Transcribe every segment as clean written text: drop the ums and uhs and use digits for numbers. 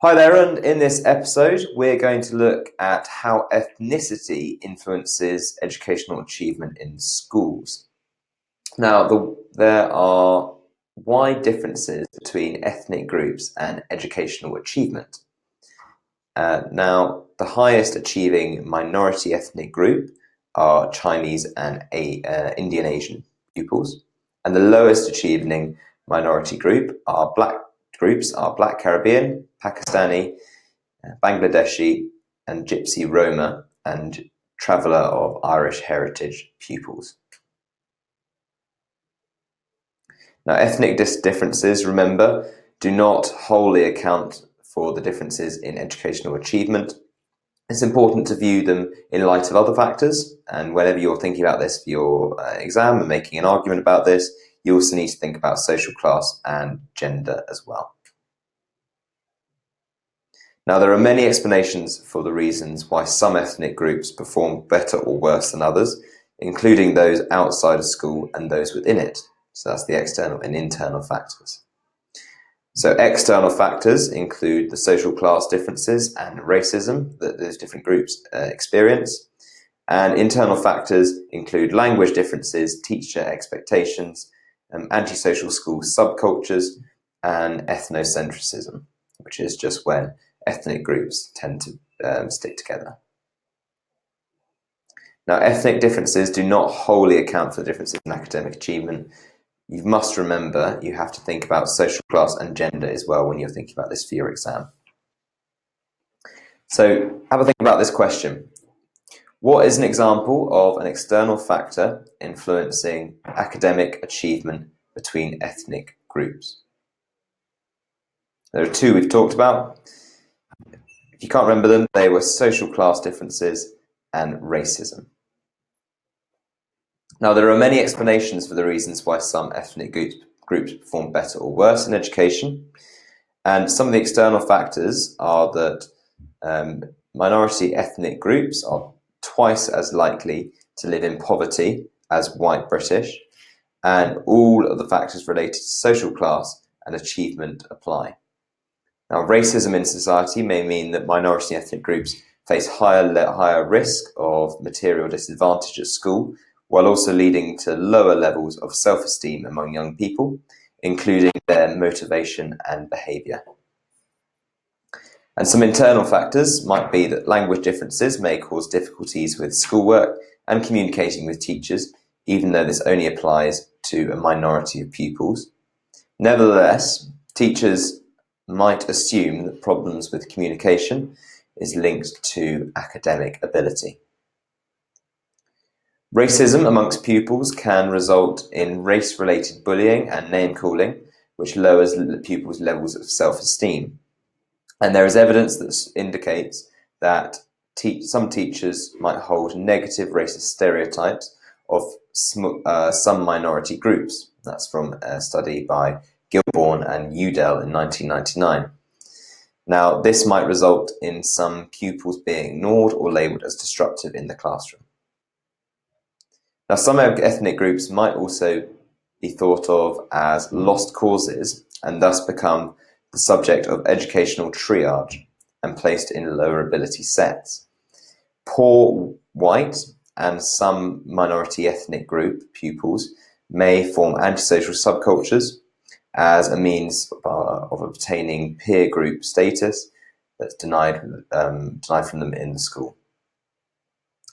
Hi there, and in this episode, we're going to look at how ethnicity influences educational achievement in schools. Now, there are wide differences between ethnic groups and educational achievement. Now, the highest achieving minority ethnic group are Chinese and Indian Asian pupils, and the lowest achieving minority groups are Black Caribbean, Pakistani, Bangladeshi and Gypsy Roma and traveller of Irish heritage pupils. Now, ethnic differences, remember, do not wholly account for the differences in educational achievement. It's important to view them in light of other factors, and whenever you're thinking about this for your exam and making an argument about this, you also need to think about social class and gender as well. Now, there are many explanations for the reasons why some ethnic groups perform better or worse than others, including those outside of school and those within it. So that's the external and internal factors. So external factors include the social class differences and racism that those different groups experience. And internal factors include language differences, teacher expectations, antisocial school subcultures, and ethnocentrism, which is just when ethnic groups tend to stick together. Now, ethnic differences do not wholly account for the differences in academic achievement. You must remember you have to think about social class and gender as well when you're thinking about this for your exam. So have a think about this question. What is an example of an external factor influencing academic achievement between ethnic groups? There are two we've talked about. If you can't remember them, they were social class differences and racism. Now, there are many explanations for the reasons why some ethnic groups perform better or worse in education. And some of the external factors are that minority ethnic groups are twice as likely to live in poverty as white British, and all of the factors related to social class and achievement apply. Now, racism in society may mean that minority ethnic groups face higher risk of material disadvantage at school, while also leading to lower levels of self-esteem among young people, including their motivation and behaviour. And some internal factors might be that language differences may cause difficulties with schoolwork and communicating with teachers, even though this only applies to a minority of pupils. Nevertheless, teachers might assume that problems with communication is linked to academic ability. Racism amongst pupils can result in race-related bullying and name-calling, which lowers pupils' levels of self-esteem. And there is evidence that indicates that some teachers might hold negative racist stereotypes of some minority groups. That's from a study by Gilborn and Udell in 1999. Now, this might result in some pupils being ignored or labelled as disruptive in the classroom. Now, some ethnic groups might also be thought of as lost causes and thus become the subject of educational triage and placed in lower ability sets. Poor white and some minority ethnic group pupils may form antisocial subcultures as a means of obtaining peer group status that's denied from them in the school.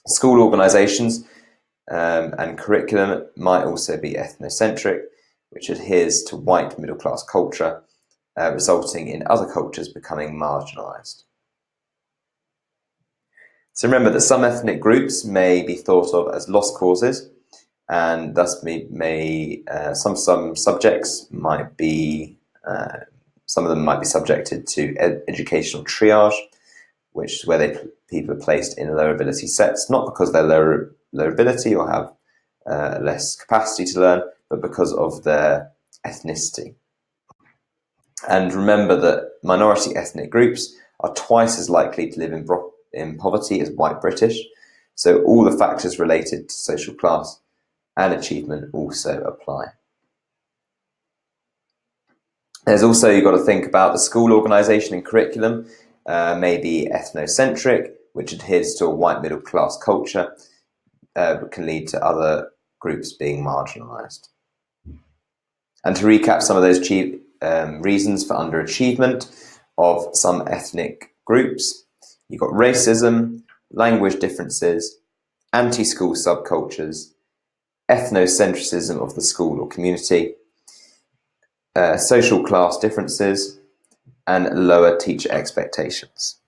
School organisations and curriculum might also be ethnocentric, which adheres to white middle-class culture, resulting in other cultures becoming marginalised. So remember that some ethnic groups may be thought of as lost causes, and thus some subjects might be, some of them might be subjected to educational triage, which is where people are placed in lower ability sets, not because they're lower ability or have less capacity to learn, but because of their ethnicity. And remember that minority ethnic groups are twice as likely to live in poverty as white British, so all the factors related to social class and achievement also apply. There's also, you've got to think about the school organisation and curriculum may be ethnocentric, which adheres to a white middle class culture, but can lead to other groups being marginalised. And to recap some of those reasons for underachievement of some ethnic groups, you've got racism, language differences, anti-school subcultures, ethnocentrism of the school or community, social class differences, and lower teacher expectations.